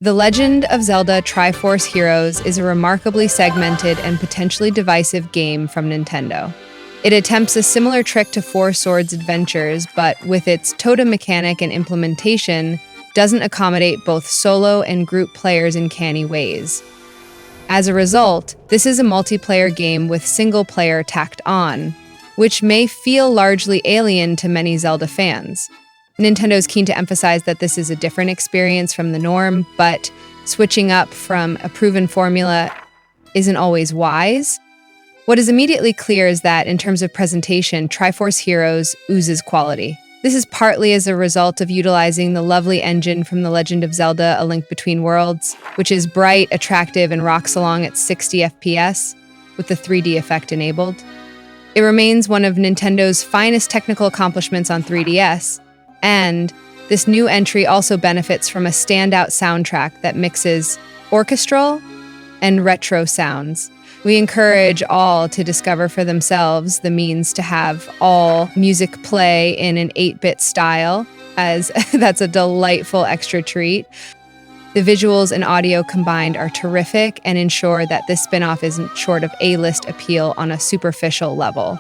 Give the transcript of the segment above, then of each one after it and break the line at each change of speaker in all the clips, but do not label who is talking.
The Legend of Zelda Triforce Heroes is a remarkably segmented and potentially divisive game from Nintendo. It attempts a similar trick to Four Swords Adventures, but with its totem mechanic and implementation, doesn't accommodate both solo and group players in canny ways. As a result, this is a multiplayer game with single player tacked on, which may feel largely alien to many Zelda fans. Nintendo is keen to emphasize that this is a different experience from the norm, but switching up from a proven formula isn't always wise. What is immediately clear is that, in terms of presentation, Triforce Heroes oozes quality. This is partly as a result of utilizing the lovely engine from The Legend of Zelda: A Link Between Worlds, which is bright, attractive, and rocks along at 60 FPS, with the 3D effect enabled. It remains one of Nintendo's finest technical accomplishments on 3DS, and this new entry also benefits from a standout soundtrack that mixes orchestral and retro sounds. We encourage all to discover for themselves the means to have all music play in an 8-bit style, as that's a delightful extra treat. The visuals and audio combined are terrific and ensure that this spin-off isn't short of A-list appeal on a superficial level.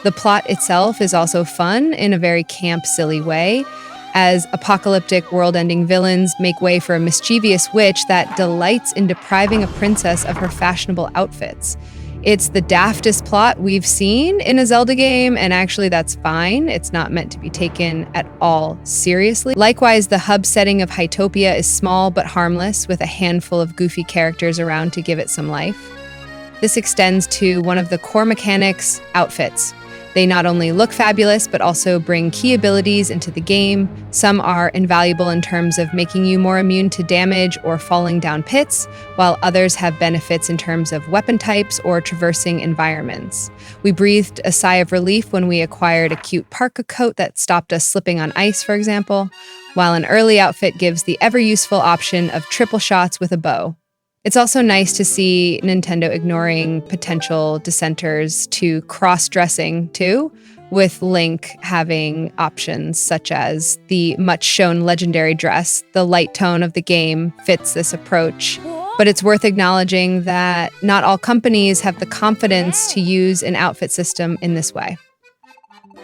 The plot itself is also fun in a very camp, silly way, as apocalyptic world-ending villains make way for a mischievous witch that delights in depriving a princess of her fashionable outfits. It's the daftest plot we've seen in a Zelda game, and actually that's fine. It's not meant to be taken at all seriously. Likewise, the hub setting of Hytopia is small but harmless, with a handful of goofy characters around to give it some life. This extends to one of the core mechanics, outfits. They not only look fabulous, but also bring key abilities into the game. Some are invaluable in terms of making you more immune to damage or falling down pits, while others have benefits in terms of weapon types or traversing environments. We breathed a sigh of relief when we acquired a cute parka coat that stopped us slipping on ice, for example, while an early outfit gives the ever-useful option of triple shots with a bow. It's also nice to see Nintendo ignoring potential dissenters to cross-dressing too, with Link having options such as the much-shown legendary dress. The light tone of the game fits this approach, but it's worth acknowledging that not all companies have the confidence to use an outfit system in this way.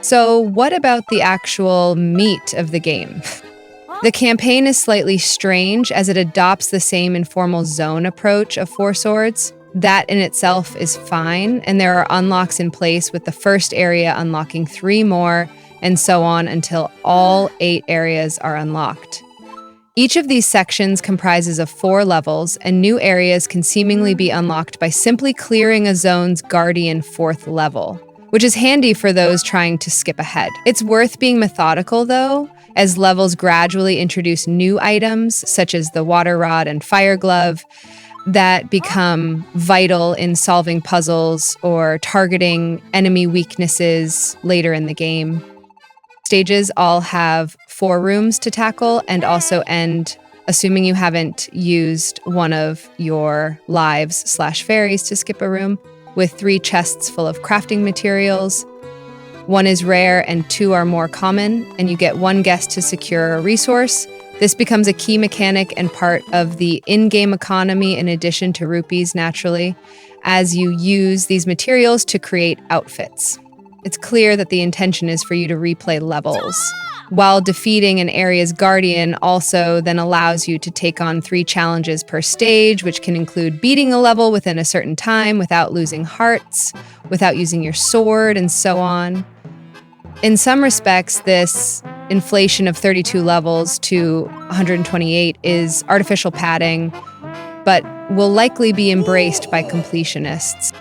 So what about the actual meat of the game? The campaign is slightly strange as it adopts the same informal zone approach of Four Swords. That in itself is fine, and there are unlocks in place, with the first area unlocking 3 more, and so on until all 8 areas are unlocked. Each of these sections comprises of 4 levels, and new areas can seemingly be unlocked by simply clearing a zone's guardian 4th level, which is handy for those trying to skip ahead. It's worth being methodical, though, as levels gradually introduce new items, such as the water rod and fire glove, that become vital in solving puzzles or targeting enemy weaknesses later in the game. Stages all have 4 rooms to tackle and also end, assuming you haven't used one of your lives/fairies to skip a room, with 3 chests full of crafting materials. 1 is rare and 2 are more common, and you get 1 guest to secure a resource. This becomes a key mechanic and part of the in-game economy in addition to rupees, naturally, as you use these materials to create outfits. It's clear that the intention is for you to replay levels, while defeating an area's guardian also then allows you to take on 3 challenges per stage, which can include beating a level within a certain time without losing hearts, without using your sword, and so on. In some respects, this inflation of 32 levels to 128 is artificial padding, but will likely be embraced by completionists.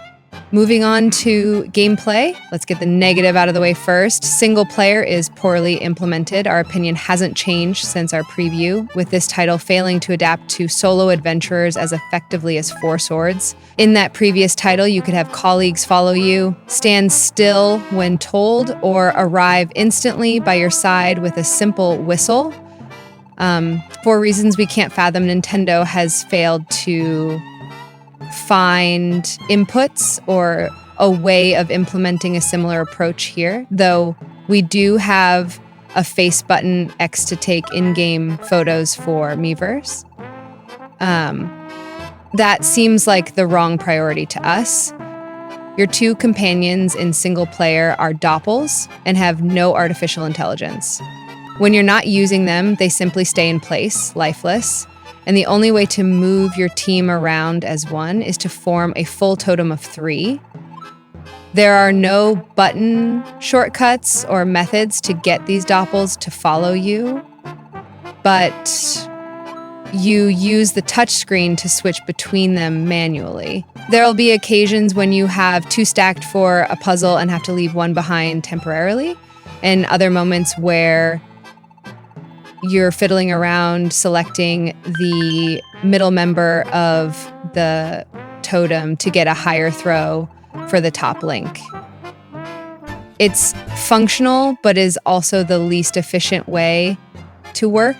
Moving on to gameplay, let's get the negative out of the way first. Single player is poorly implemented. Our opinion hasn't changed since our preview, with this title failing to adapt to solo adventurers as effectively as Four Swords. In that previous title, you could have colleagues follow you, stand still when told, or arrive instantly by your side with a simple whistle. For reasons we can't fathom, Nintendo has failed to find inputs or a way of implementing a similar approach here, though we do have a face button X to take in-game photos for Miiverse. That seems like the wrong priority to us. Your two companions in single player are doppels and have no artificial intelligence. When you're not using them, they simply stay in place, lifeless. And the only way to move your team around as one is to form a full totem of 3. There are no button shortcuts or methods to get these doppels to follow you, but you use the touchscreen to switch between them manually. There'll be occasions when you have 2 stacked for a puzzle and have to leave one behind temporarily, and other moments where you're fiddling around selecting the middle member of the totem to get a higher throw for the top link. It's functional, but is also the least efficient way to work.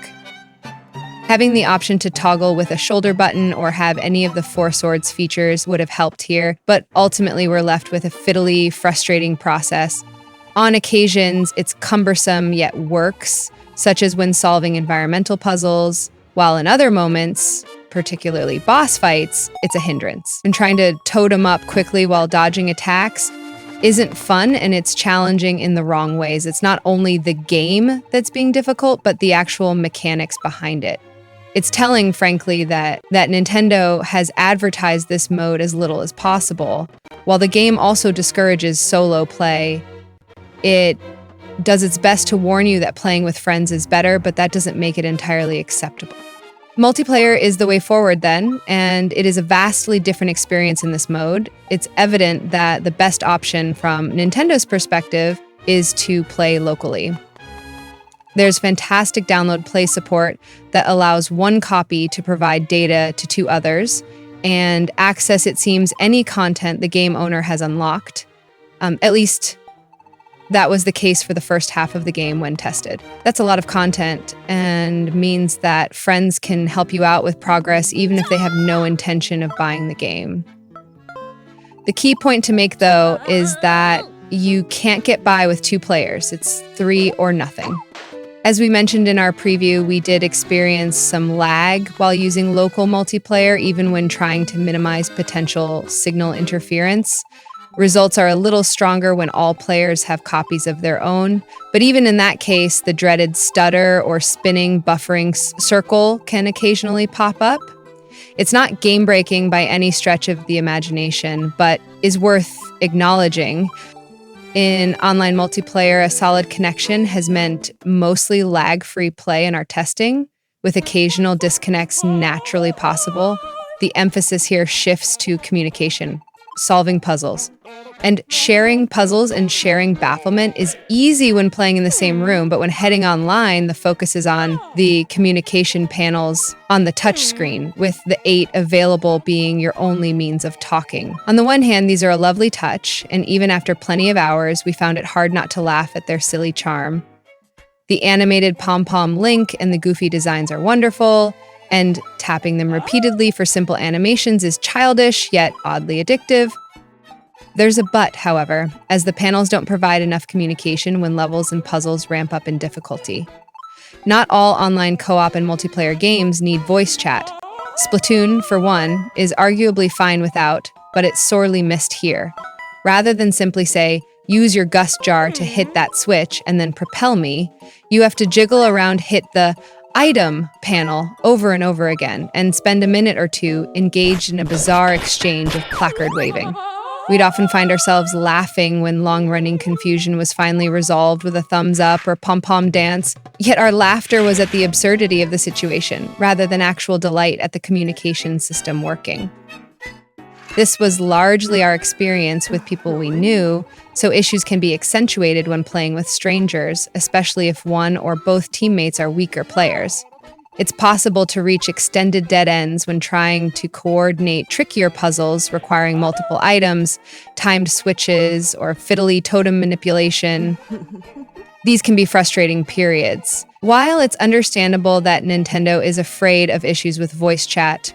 Having the option to toggle with a shoulder button or have any of the 4 swords features would have helped here, but ultimately we're left with a fiddly, frustrating process. On occasions, it's cumbersome yet works, such as when solving environmental puzzles, while in other moments, particularly boss fights, it's a hindrance. And trying to totem up quickly while dodging attacks isn't fun, and it's challenging in the wrong ways. It's not only the game that's being difficult, but the actual mechanics behind it. It's telling, frankly, that Nintendo has advertised this mode as little as possible. While the game also discourages solo play, it does its best to warn you that playing with friends is better, but that doesn't make it entirely acceptable. Multiplayer is the way forward then, and it is a vastly different experience in this mode. It's evident that the best option from Nintendo's perspective is to play locally. There's fantastic download play support that allows one copy to provide data to 2 others and access, it seems, any content the game owner has unlocked. At least that was the case for the first half of the game when tested. That's a lot of content and means that friends can help you out with progress even if they have no intention of buying the game. The key point to make, though, is that you can't get by with 2 players. It's 3 or nothing. As we mentioned in our preview, we did experience some lag while using local multiplayer, even when trying to minimize potential signal interference. Results are a little stronger when all players have copies of their own, but even in that case, the dreaded stutter or spinning buffering circle can occasionally pop up. It's not game-breaking by any stretch of the imagination, but is worth acknowledging. In online multiplayer, a solid connection has meant mostly lag-free play in our testing, with occasional disconnects naturally possible. The emphasis here shifts to communication, solving puzzles. And sharing puzzles and sharing bafflement is easy when playing in the same room, but when heading online, the focus is on the communication panels on the touchscreen, with the 8 available being your only means of talking. On the one hand, these are a lovely touch, and even after plenty of hours, we found it hard not to laugh at their silly charm. The animated pom-pom Link and the goofy designs are wonderful, and tapping them repeatedly for simple animations is childish, yet oddly addictive. There's a but, however, as the panels don't provide enough communication when levels and puzzles ramp up in difficulty. Not all online co-op and multiplayer games need voice chat. Splatoon, for one, is arguably fine without, but it's sorely missed here. Rather than simply say, use your gust jar to hit that switch and then propel me, you have to jiggle around, hit the item panel over and over again, and spend a minute or 2 engaged in a bizarre exchange of placard waving. We'd often find ourselves laughing when long-running confusion was finally resolved with a thumbs up or pom-pom dance, yet our laughter was at the absurdity of the situation, rather than actual delight at the communication system working. This was largely our experience with people we knew, so issues can be accentuated when playing with strangers, especially if one or both teammates are weaker players. It's possible to reach extended dead ends when trying to coordinate trickier puzzles requiring multiple items, timed switches, or fiddly totem manipulation. These can be frustrating periods. While it's understandable that Nintendo is afraid of issues with voice chat,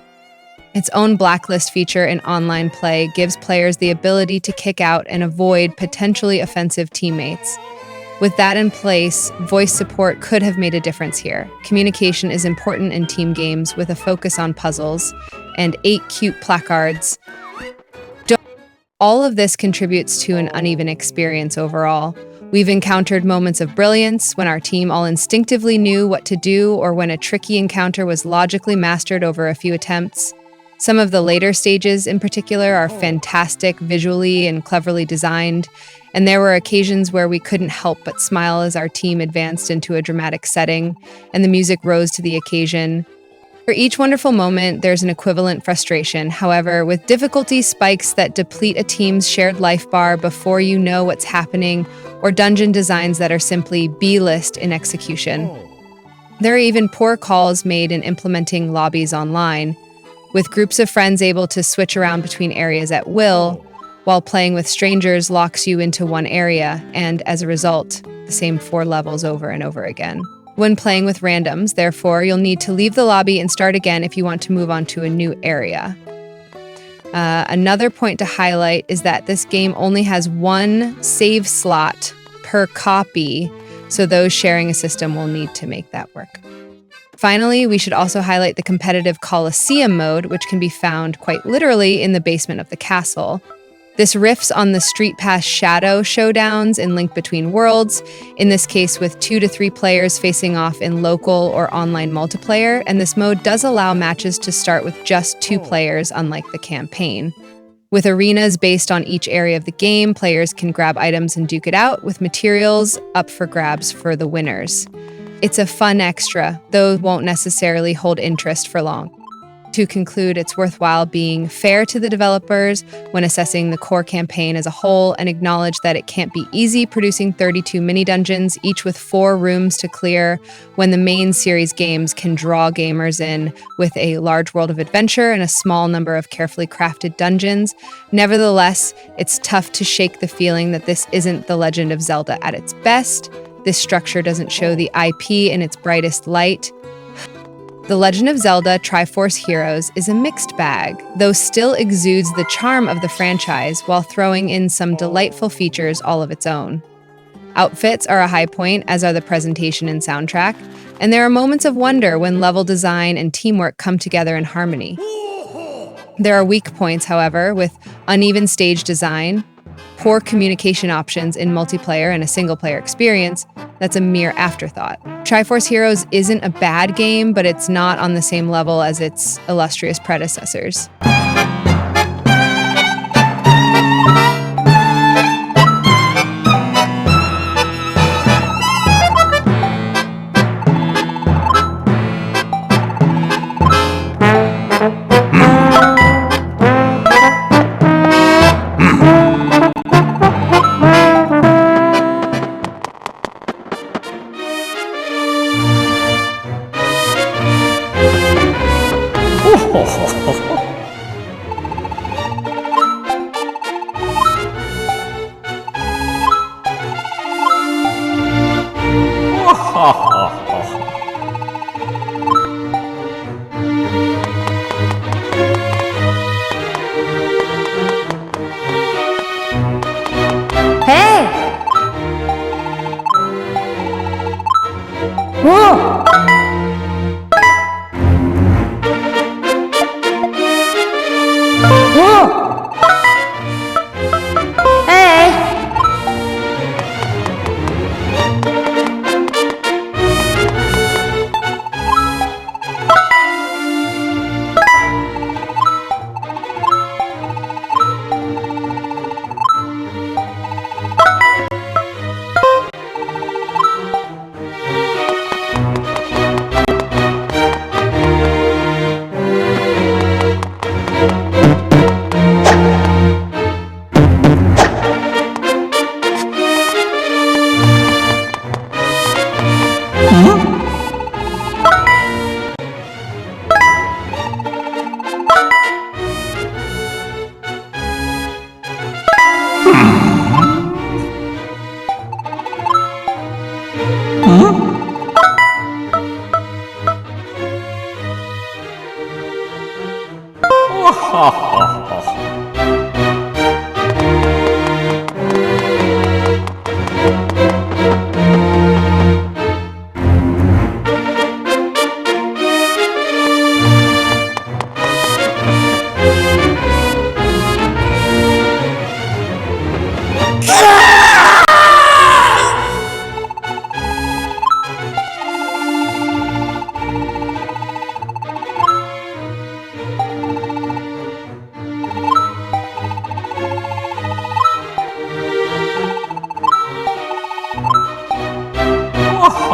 its own blacklist feature in online play gives players the ability to kick out and avoid potentially offensive teammates. With that in place, voice support could have made a difference here. Communication is important in team games with a focus on puzzles and 8 cute placards. All of this contributes to an uneven experience overall. We've encountered moments of brilliance when our team all instinctively knew what to do or when a tricky encounter was logically mastered over a few attempts. Some of the later stages in particular are fantastic visually and cleverly designed, and there were occasions where we couldn't help but smile as our team advanced into a dramatic setting and the music rose to the occasion. For each wonderful moment, there's an equivalent frustration. However, with difficulty spikes that deplete a team's shared life bar before you know what's happening, or dungeon designs that are simply B-list in execution. There are even poor calls made in implementing lobbies online, with groups of friends able to switch around between areas at will, while playing with strangers locks you into one area, and as a result, the same 4 levels over and over again. When playing with randoms, therefore, you'll need to leave the lobby and start again if you want to move on to a new area. Another point to highlight is that this game only has 1 save slot per copy, so those sharing a system will need to make that work. Finally, we should also highlight the competitive coliseum mode, which can be found quite literally in the basement of the castle. This riffs on the Street Pass Shadow showdowns in Link Between Worlds, in this case with 2 to 3 players facing off in local or online multiplayer, and this mode does allow matches to start with just 2 players, unlike the campaign. With arenas based on each area of the game, players can grab items and duke it out, with materials up for grabs for the winners. It's a fun extra, though won't necessarily hold interest for long. To conclude, it's worthwhile being fair to the developers when assessing the core campaign as a whole and acknowledge that it can't be easy producing 32 mini-dungeons, each with 4 rooms to clear, when the main series games can draw gamers in with a large world of adventure and a small number of carefully crafted dungeons. Nevertheless, it's tough to shake the feeling that this isn't The Legend of Zelda at its best. This structure doesn't show the IP in its brightest light. The Legend of Zelda Triforce Heroes is a mixed bag, though still exudes the charm of the franchise while throwing in some delightful features all of its own. Outfits are a high point, as are the presentation and soundtrack, and there are moments of wonder when level design and teamwork come together in harmony. There are weak points, however, with uneven stage design, poor communication options in multiplayer and a single-player experience that's a mere afterthought. Triforce Heroes isn't a bad game, but it's not on the same level as its illustrious predecessors.
Hey! Whoa! Whoa! Hey!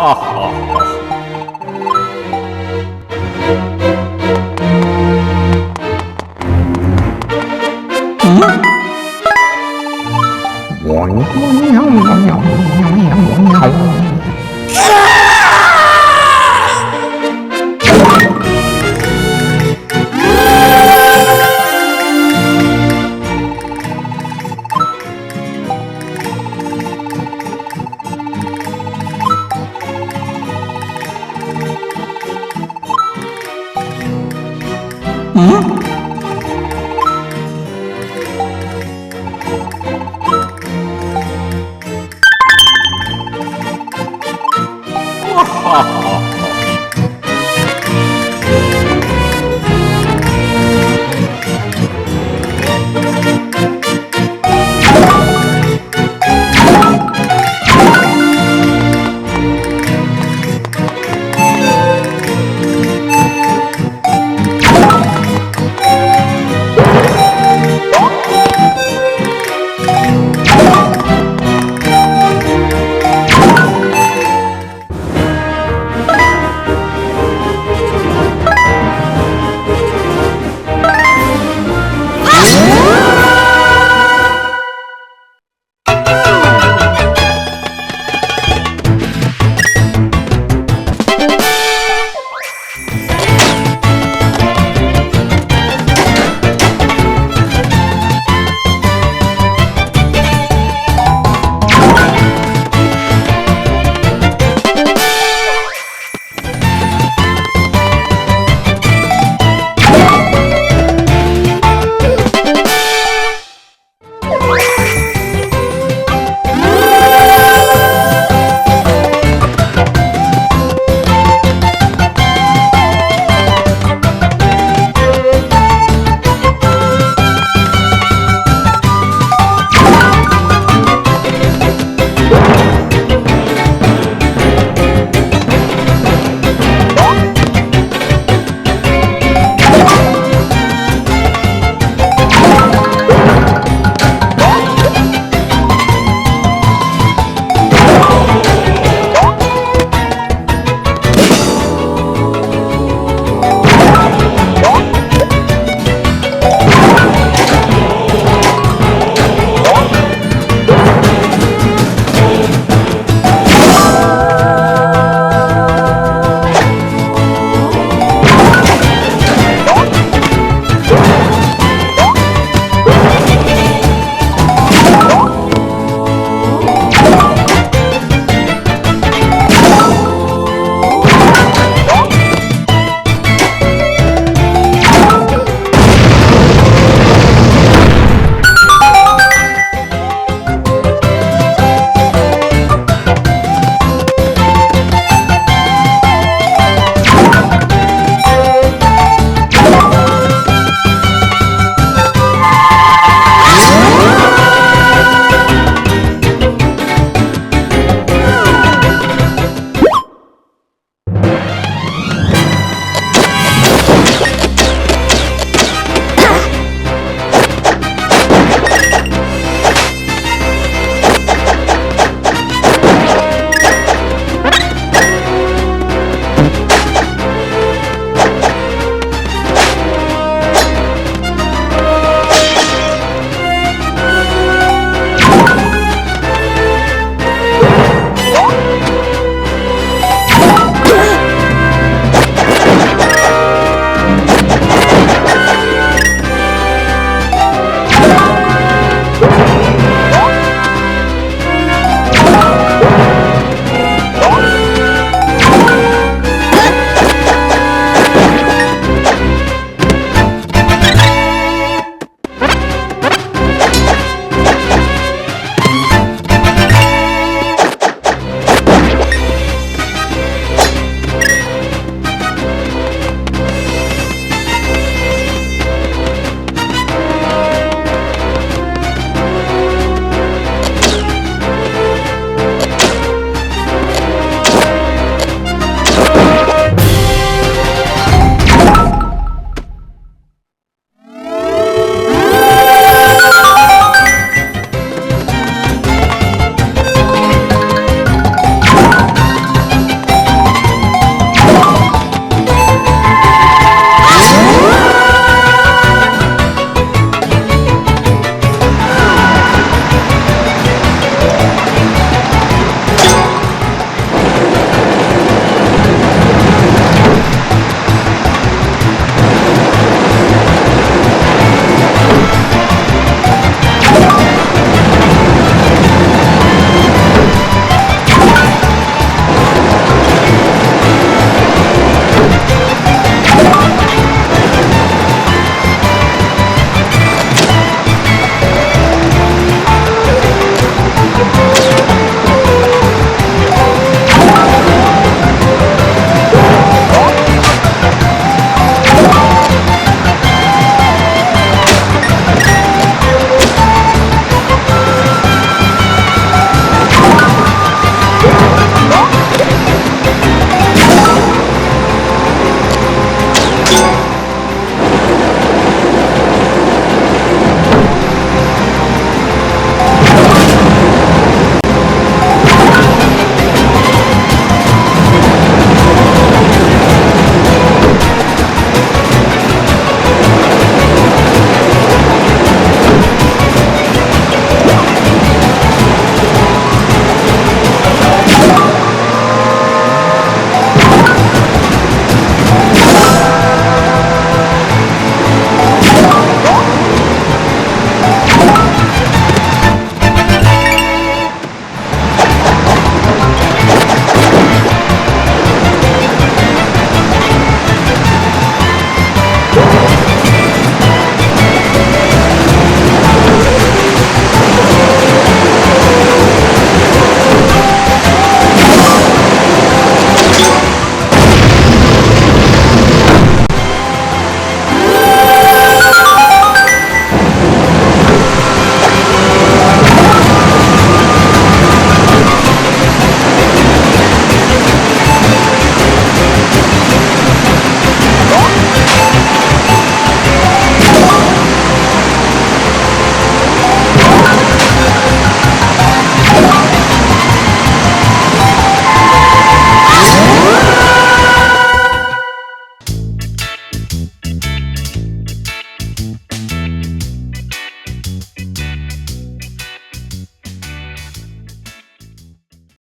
Ha ha!